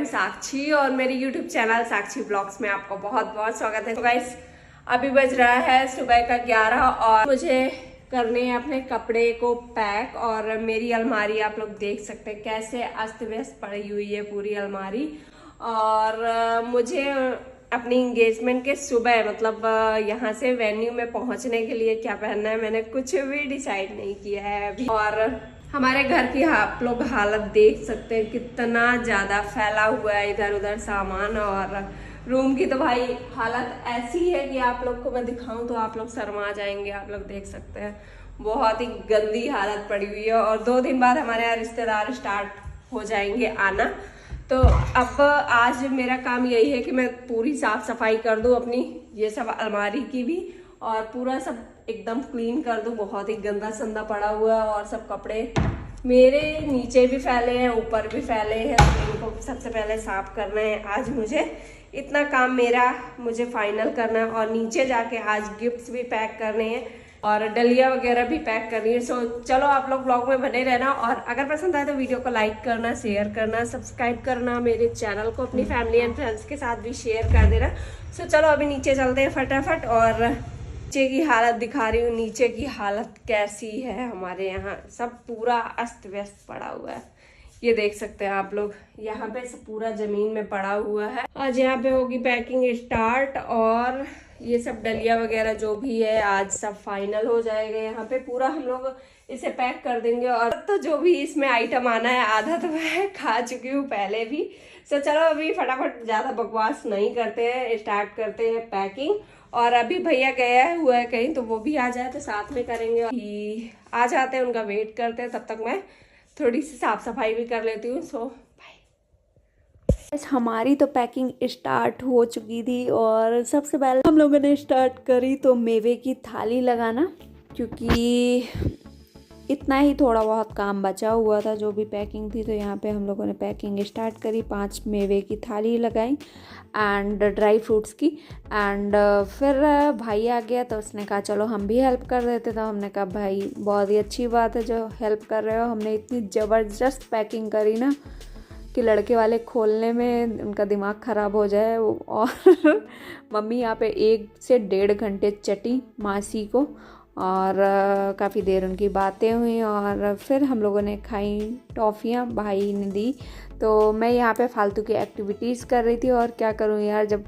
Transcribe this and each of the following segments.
M साक्षी और मेरी YouTube channel साक्षी blogs में आपका बहुत बहुत स्वागत है। तो गाइस अभी बज रहा है सुबह का 11 और मुझे करने हैं अपने कपड़े को पैक। और मेरी अलमारी आप लोग देख सकते हैं कैसे अस्त व्यस्त पड़ी हुई है पूरी अलमारी। और मुझे अपनी इंगेजमेंट के सुबह मतलब यहाँ से वेन्यू में पहुँचने के लिए क्या पहनना है मैंने कुछ भी डिसाइड नहीं किया है अभी। और हमारे घर की आप लोग हालत देख सकते हैं कितना ज्यादा फैला हुआ है इधर उधर सामान। और रूम की तो भाई हालत ऐसी है कि आप लोग को मैं दिखाऊं तो आप लोग शर्मा जाएंगे। आप लोग देख सकते हैं बहुत ही गंदी हालत पड़ी हुई है। और 2 दिन बाद हमारे यहाँ रिश्तेदार स्टार्ट हो जाएंगे आना। तो अब आज मेरा काम यही है कि मैं पूरी साफ सफाई कर दूं अपनी ये सब अलमारी की भी, और पूरा सब एकदम क्लीन कर दूं। बहुत ही गंदा संदा पड़ा हुआ है और सब कपड़े मेरे नीचे भी फैले हैं ऊपर भी फैले हैं। तो इनको सबसे पहले साफ करना है आज मुझे। इतना काम मेरा मुझे फाइनल करना है। और नीचे जाके आज गिफ्ट्स भी पैक करने हैं और डलिया वगैरह भी पैक करनी है। सो चलो आप लोग ब्लॉग में बने रहना। और अगर पसंद आए तो वीडियो को लाइक करना, शेयर करना, सब्सक्राइब करना, मेरे चैनल को अपनी फैमिली एंड फ्रेंड्स के साथ भी शेयर कर देना। सो चलो अभी नीचे चलते हैं फटाफट। और नीचे की हालत दिखा रही हूँ, नीचे की हालत कैसी है। हमारे यहाँ सब पूरा अस्त व्यस्त पड़ा हुआ है, ये देख सकते हैं आप लोग। यहाँ पे सब पूरा जमीन में पड़ा हुआ है। आज यहाँ पे होगी पैकिंग स्टार्ट और ये सब डलिया वगैरह जो भी है आज सब फाइनल हो जाएगा। यहाँ पे पूरा हम लोग इसे पैक कर देंगे। और तो जो भी इसमें आइटम आना है आधा तो मैं खा चुकी हूँ पहले भी। सो चलो अभी फटाफट ज्यादा बकवास नहीं करते हैं, स्टार्ट करते हैं पैकिंग। और अभी भैया गया हुआ है कहीं, तो वो भी आ जाए तो साथ में करेंगे। आ जाते हैं, उनका वेट करते हैं। तब तक मैं थोड़ी सी साफ सफाई भी कर लेती हूँ। सो बाय। हमारी तो पैकिंग स्टार्ट हो चुकी थी और सबसे पहले हम लोगों ने स्टार्ट करी तो मेवे की थाली लगाना, क्योंकि इतना ही थोड़ा बहुत काम बचा हुआ था जो भी पैकिंग थी। तो यहाँ पे हम लोगों ने पैकिंग स्टार्ट करी, 5 मेवे की थाली लगाई एंड ड्राई फ्रूट्स की। एंड फिर भाई आ गया तो उसने कहा चलो हम भी हेल्प कर देते। तो हमने कहा भाई बहुत ही अच्छी बात है जो हेल्प कर रहे हो। हमने इतनी ज़बरदस्त पैकिंग करी ना कि लड़के वाले खोलने में उनका दिमाग ख़राब हो जाए। और मम्मी यहाँ पे 1 से 1.5 घंटे चटी मासी को, और काफ़ी देर उनकी बातें हुई। और फिर हम लोगों ने खाई टॉफ़ियाँ, भाई ने दी। तो मैं यहाँ पे फालतू की एक्टिविटीज़ कर रही थी। और क्या करूँ यार, जब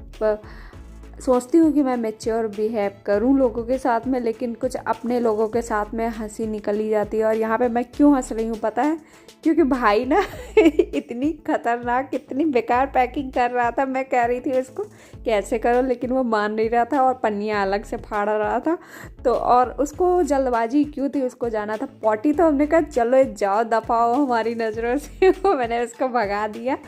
सोचती हूँ कि मैं मैच्योर बिहेव करूँ लोगों के साथ में, लेकिन कुछ अपने लोगों के साथ में हंसी निकल ही जाती है। और यहाँ पे मैं क्यों हंस रही हूँ पता है? क्योंकि भाई ना इतनी खतरनाक, इतनी बेकार पैकिंग कर रहा था। मैं कह रही थी उसको कैसे करो, लेकिन वो मान नहीं रहा था और पन्नियाँ अलग से फाड़ रहा था। तो और उसको जल्दबाजी क्यों थी, उसको जाना था पॉटी। तो हमने कहा चलो जाओ दफाओ हमारी नज़रों से। वो मैंने उसको भगा दिया।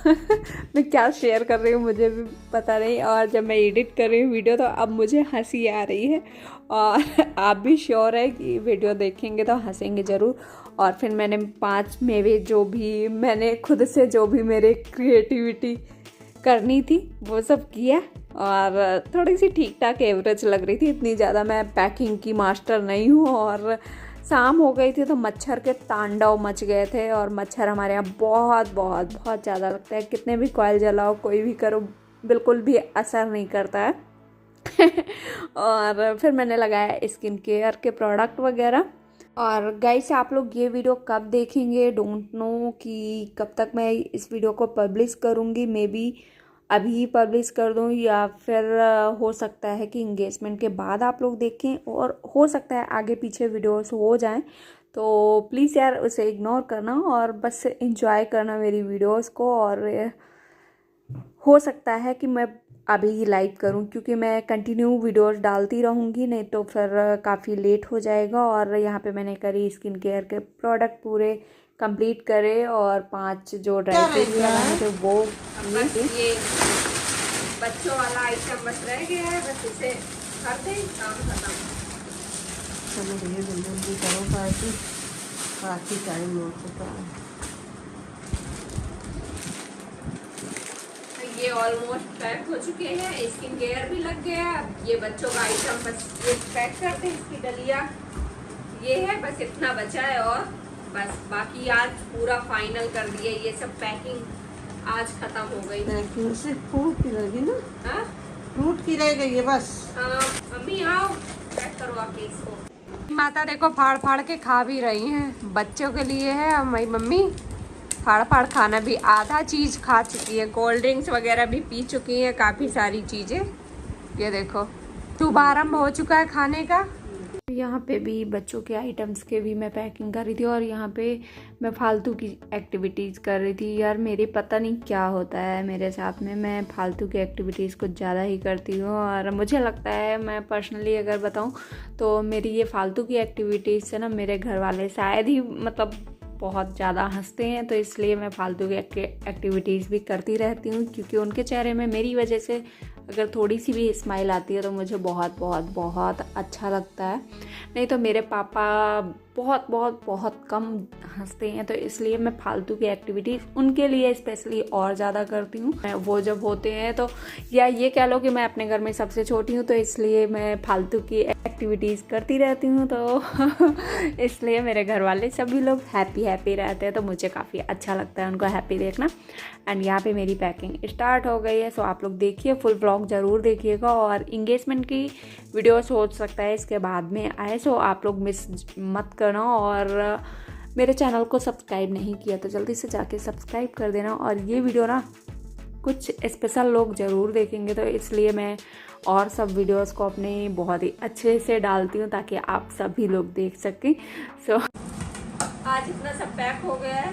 मैं क्या शेयर कर रही हूँ मुझे भी पता नहीं। और जब मैं एडिट कर रही हूँ वीडियो तो अब मुझे हंसी आ रही है। और आप भी श्योर है कि वीडियो देखेंगे तो हंसेंगे ज़रूर। और फिर मैंने 5 मेवे जो भी मैंने खुद से जो भी मेरे क्रिएटिविटी करनी थी वो सब किया। और थोड़ी सी ठीक ठाक एवरेज लग रही थी, इतनी ज़्यादा मैं पैकिंग की मास्टर नहीं हूँ। और शाम हो गई थी तो मच्छर के तांडव मच गए थे। और मच्छर हमारे यहाँ बहुत बहुत बहुत ज़्यादा लगता है। कितने भी कॉइल जलाओ, कोई भी करो, बिल्कुल भी असर नहीं करता है। और फिर मैंने लगाया स्किन केयर के प्रोडक्ट वगैरह। और गाइस आप लोग ये वीडियो कब देखेंगे डोंट नो कि कब तक मैं इस वीडियो को पब्लिश करूँगी। मे बी अभी पब्लिश कर दूँ या फिर हो सकता है कि इंगेजमेंट के बाद आप लोग देखें। और हो सकता है आगे पीछे वीडियोस हो जाएं। तो प्लीज़ यार उसे इग्नोर करना और बस एंजॉय करना मेरी वीडियोस को। और हो सकता है कि मैं अभी लाइव करूं, क्योंकि मैं कंटिन्यू वीडियोस डालती रहूंगी, नहीं तो फिर काफ़ी लेट हो जाएगा। और यहाँ पे मैंने करी स्किन केयर के प्रोडक्ट पूरे कंप्लीट करे। और 5 जो ड्राई फ्रूट्स लगाने थे वो ये बच्चों वाला आइटम बस रह गया है, बस इसे कर दें, काम खत्म। चलो भैया जल्दी करो पार्टी, काफ़ी टाइम हो चुका है। ये ऑलमोस्ट पैक हो चुके हैं, स्किन केयर भी लग गया। ये बच्चों का आइटम बस ये पैक करते हैं। इसकी डलिया ये है, बस इतना बचा है। और बस बाकी आज पूरा फाइनल कर दिया। ये सब पैकिंग आज खत्म हो गई। पैकिंग से फ्रूट की रहेगी ना, हाँ फ्रूट की रह गई है बस। हाँ, मम्मी आओ पैक करवा के इसको। माता देखो फाड़ फाड़ के खा भी रही हैं, बच्चों के लिए है। और मेरी मम्मी फाड़ फाड़ खाना भी आधा चीज़ खा चुकी है, कोल्ड ड्रिंक्स वगैरह भी पी चुकी है, काफ़ी सारी चीज़ें। ये देखो शुभारंभ हो चुका है खाने का। यहाँ पे भी बच्चों के आइटम्स के भी मैं पैकिंग कर रही थी और यहाँ पे मैं फालतू की एक्टिविटीज़ कर रही थी। यार मेरे पता नहीं क्या होता है मेरे साथ में, मैं फालतू की एक्टिविटीज़ कुछ ज़्यादा ही करती हूँ। और मुझे लगता है, मैं पर्सनली अगर बताऊँ तो मेरी ये फालतू की एक्टिविटीज़ से ना मेरे घर वाले शायद ही मतलब बहुत ज़्यादा हंसते हैं, तो इसलिए मैं फालतू की एक्टिविटीज़ भी करती रहती हूँ, क्योंकि उनके चेहरे में मेरी वजह से अगर थोड़ी सी भी स्माइल आती है तो मुझे बहुत बहुत बहुत अच्छा लगता है। नहीं तो मेरे पापा बहुत बहुत बहुत कम हंसते हैं, तो इसलिए मैं फालतू की एक्टिविटीज़ उनके लिए स्पेशली और ज़्यादा करती हूँ। वो जब होते हैं तो, या ये कह लो कि मैं अपने घर में सबसे छोटी हूँ, तो इसलिए मैं फालतू की एक्टिविटीज़ करती रहती हूँ, तो इसलिए मेरे घर वाले सभी लोग हैप्पी हैप्पी रहते हैं, तो मुझे काफ़ी अच्छा लगता है उनको हैप्पी देखना। एंड यहाँ पे मेरी पैकिंग स्टार्ट हो गई है, सो आप लोग देखिए, फुल व्लॉग ज़रूर देखिएगा। और इंगेजमेंट की वीडियोस हो सकता है इसके बाद में आए, सो आप लोग मिस मत करना। और मेरे चैनल को सब्सक्राइब नहीं किया तो जल्दी से जाके सब्सक्राइब कर देना। और ये वीडियो ना कुछ स्पेशल लोग ज़रूर देखेंगे, तो इसलिए मैं और सब वीडियोस को अपने बहुत ही अच्छे से डालती हूँ ताकि आप सभी लोग देख सकें। सो आज इतना सब पैक हो गया है,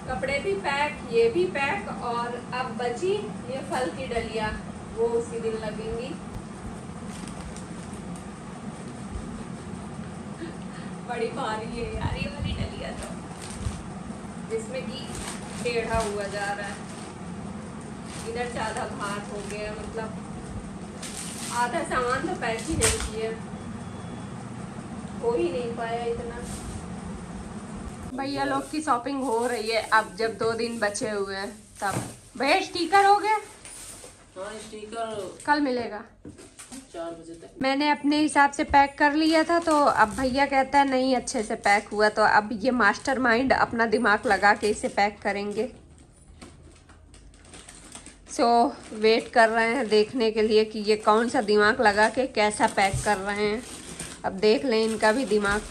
कपड़े भी पैक, ये भी पैक, और अब बची ये फल की डलिया, वो उसी दिन लगेंगी। बड़ी भारी है यार ये वाली डलिया, तो जिसमें कि टेढ़ा हुआ जा रहा है, इधर से आधा भार हो गया, मतलब आधा सामान तो पैक ही नहीं किया, हो ही नहीं पाया इतना। भैया लोग की शॉपिंग हो रही है अब, जब 2 दिन बचे हुए हैं तब। भैया स्टिकर हो गया? हाँ स्टिकर कल मिलेगा 4 बजे तक। मैंने अपने हिसाब से पैक कर लिया था, तो अब भैया कहता है नहीं अच्छे से पैक हुआ, तो अब ये मास्टरमाइंड अपना दिमाग लगा के इसे पैक करेंगे। सो वेट कर रहे हैं देखने के लिए कि ये कौन सा दिमाग लगा के कैसा पैक कर रहे हैं। अब देख लें इनका भी दिमाग।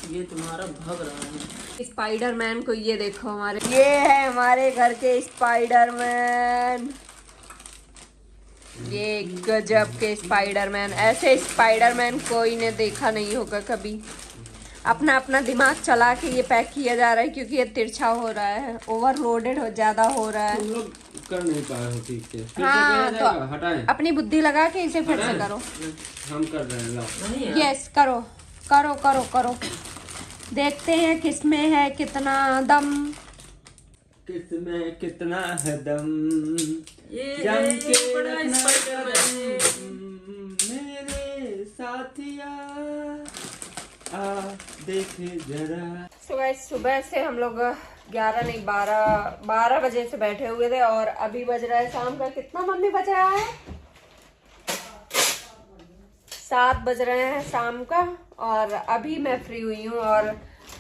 ये तुम्हारा भाग रहा है स्पाइडरमैन को ये देखो, हमारे ये है हमारे घर के स्पाइडरमैन, ये गजब के स्पाइडरमैन। ऐसे स्पाइडरमैन कोई ने देखा नहीं होगा कभी। अपना अपना दिमाग चला के ये पैक किया जा रहा है, क्योंकि ये तिरछा हो रहा है, ओवरलोडेड हो ज्यादा हो रहा है। तुम लोग कर नहीं पाए हो ठीक से, फिर हाँ से तो हटाएं। अपनी बुद्धि लगा के इसे फिर से हटाएं? करो। हम कर रहे हैं, लाओ। यस करो करो करो करो, देखते हैं किसमें है कितना दम। किसमें कितना है दम, ये जम के बड़ा रखना स्पाइडरमैन कदम, मेरे साथिया आ देखे जरा। सुबह से हम लोग 11 नहीं 12 बजे से बैठे हुए थे, और अभी बज रहा है शाम का कितना मम्मी बज रहा है, 7 बज रहे हैं शाम का। और अभी मैं फ्री हुई हूँ, और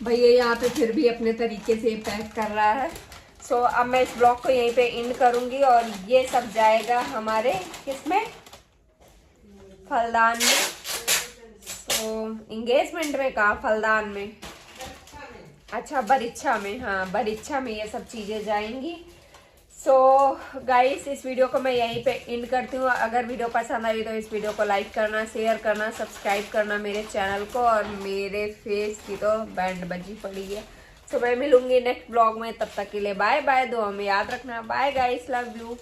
भैया यहाँ पे फिर भी अपने तरीके से पैक कर रहा है। सो अब मैं इस ब्लॉग को यहीं पे एंड करूँगी, और ये सब जाएगा हमारे किसमें, फलदान में। सो इंगेजमेंट में कहा, फलदान में, अच्छा बरीक्षा में, हाँ बरीक्षा में ये सब चीज़ें जाएंगी। सो गाइस इस वीडियो को मैं यहीं पे एंड करती हूँ। अगर वीडियो पसंद आई तो इस वीडियो को लाइक करना, शेयर करना, सब्सक्राइब करना मेरे चैनल को। और मेरे फेस की तो बैंड बजी पड़ी है। सो मैं मिलूंगी नेक्स्ट ब्लॉग में, तब तक के लिए बाय बाय, दुआ में याद रखना। Bye guys, love you.